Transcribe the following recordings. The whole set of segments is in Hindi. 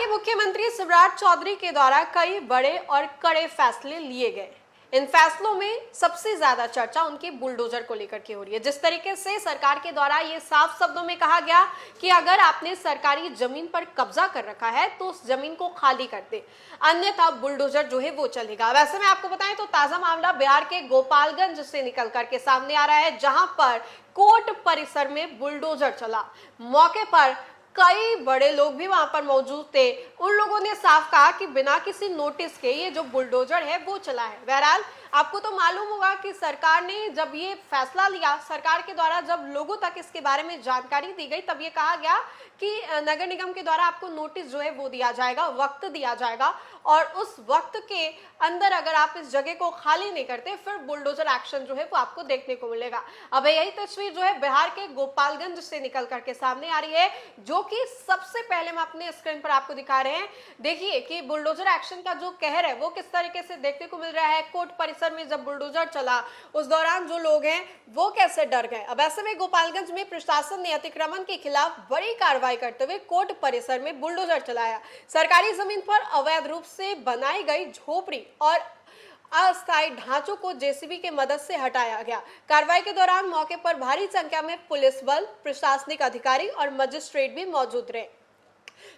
के मुख्यमंत्री शिवराज चौधरी के द्वारा कई बड़े और कड़े फैसले लिए गए। इन फैसलों में सबसे ज्यादा चर्चा उनके बुलडोजर को लेकर के हो रही है। जिस तरीके से सरकार के द्वारा ये साफ शब्दों में कहा गया कि अगर आपने सरकारी जमीन पर कब्जा कर रखा है तो उस जमीन को खाली कर दे, अन्यथा बुलडोजर जो है वो चलेगा। वैसे में आपको बताएं तो ताजा मामला बिहार के गोपालगंज से निकल करके सामने आ रहा है, जहां पर कोर्ट परिसर में बुलडोजर चला। मौके पर कई बड़े लोग भी वहां पर मौजूद थे। उन लोगों ने साफ कहा कि बिना किसी नोटिस के ये जो बुलडोजर है वो चला है। बहरहाल आपको तो मालूम होगा कि सरकार ने जब ये फैसला लिया, सरकार के द्वारा जब लोगों तक इसके बारे में जानकारी दी गई, तब ये कहा गया कि नगर निगम के द्वारा आपको नोटिस जो है वो दिया जाएगा, वक्त दिया जाएगा, और उस वक्त के अंदर अगर आप इस जगह को खाली नहीं करते फिर बुलडोजर एक्शन जो है वो आपको देखने को मिलेगा। अब यही तस्वीर जो है बिहार के गोपालगंज से निकल करके सामने आ रही है, जो कि सबसे पहले हम अपने स्क्रीन पर आपको दिखा रहे हैं। देखिए कि बुलडोजर एक्शन का जो कहर है वो किस तरीके से देखने को मिल रहा है। कोर्ट परिसर में जब बुलडोजर चला उस दौरान जो लोग हैं वो कैसे डर गए। अब ऐसे में गोपालगंज में प्रशासन ने अतिक्रमण के खिलाफ बड़ी कार्रवाई करते हुए कोर्ट परिसर में बुलडोजर चलाया। सरकारी जमीन पर अवैध रूप से बनाई गई झोपड़ी और अस्थायी ढांचों को जेसीबी की मदद से हटाया गया। कार्रवाई के दौरान मौके पर भारी संख्या में पुलिस बल, प्रशासनिक अधिकारी और मजिस्ट्रेट भी मौजूद रहे।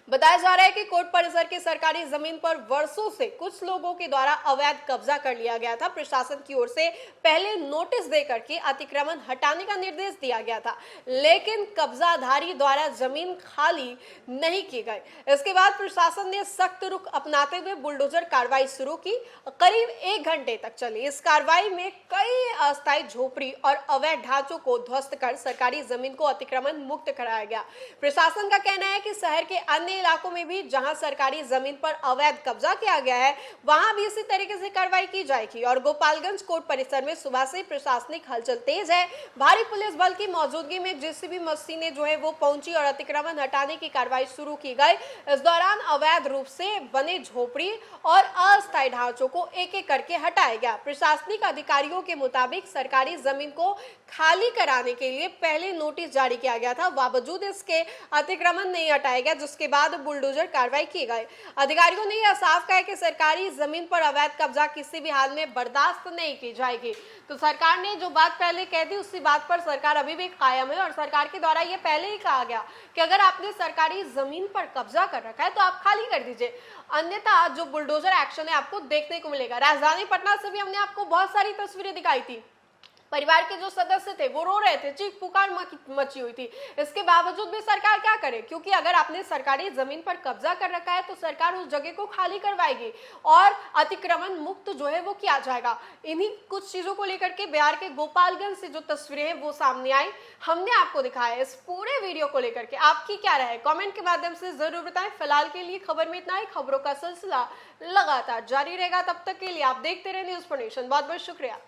बताया जा रहा है कि कोर्ट परिसर की सरकारी जमीन पर वर्षों से कुछ लोगों के द्वारा अवैध कब्जा कर लिया गया था। प्रशासन की ओर से पहले नोटिस देकर के अतिक्रमण हटाने का निर्देश दिया गया था, लेकिन कब्जाधारी द्वारा जमीन खाली नहीं की गई। इसके बाद प्रशासन ने सख्त रुख अपनाते हुए बुलडोजर कार्रवाई शुरू की। करीब 1 घंटे तक चली इस कार्रवाई में कई अस्थायी झोपड़ी और अवैध ढांचों को ध्वस्त कर सरकारी जमीन को अतिक्रमण मुक्त कराया गया। प्रशासन का कहना है कि शहर के अन्य इलाकों में भी जहां सरकारी जमीन पर अवैध कब्जा किया गया है वहां भी इसी तरीके से कार्रवाई की जाएगी। और गोपालगंज कोर्ट परिसर में सुबह से प्रशासनिक हलचल तेज है। भारी पुलिस बल की मौजूदगी में जेसीबी मशीनें जो है वो पहुंची और अतिक्रमण हटाने की कार्रवाई शुरू की गई। इस दौरान अवैध रूप से बने झोपड़ी और अस्थायी ढांचों को एक एक करके हटाया गया। प्रशासनिक अधिकारियों के मुताबिक सरकारी जमीन को खाली कराने के लिए पहले नोटिस जारी किया गया था, बावजूद इसके अतिक्रमण नहीं हटाया गया, जिसके बाद बुलडोजर कार्रवाई की गई। अधिकारियों ने यह साफ कहा कि सरकारी जमीन पर अवैध कब्जा किसी भी हाल में बर्दाश्त नहीं की जाएगी। तो सरकार ने जो बात पहले कह दी उसी बात पर सरकार अभी भी कायम है, और सरकार के द्वारा यह पहले ही कहा गया कि अगर आपने सरकारी जमीन पर कब्जा कर रखा है तो आप खाली कर दीजिए, अन्यथा जो बुलडोजर एक्शन है आपको देखने को मिलेगा। राजधानी पटना से भी हमने आपको बहुत सारी तस्वीरें दिखाई थी। परिवार के जो सदस्य थे वो रो रहे थे, चीख पुकार मची हुई थी। इसके बावजूद भी सरकार क्या करे, क्योंकि अगर आपने सरकारी जमीन पर कब्जा कर रखा है तो सरकार उस जगह को खाली करवाएगी और अतिक्रमण मुक्त जो है वो किया जाएगा। इन्हीं कुछ चीजों को लेकर के बिहार के गोपालगंज से जो तस्वीरें हैं वो सामने आई, हमने आपको दिखाया। इस पूरे वीडियो को लेकर के आपकी क्या राय है, कमेंट के माध्यम से जरूर बताएं। फिलहाल के लिए खबर में इतना ही। खबरों का सिलसिला लगातार जारी रहेगा, तब तक के लिए आप देखते रहे न्यूज़4नेशन। बहुत बहुत शुक्रिया।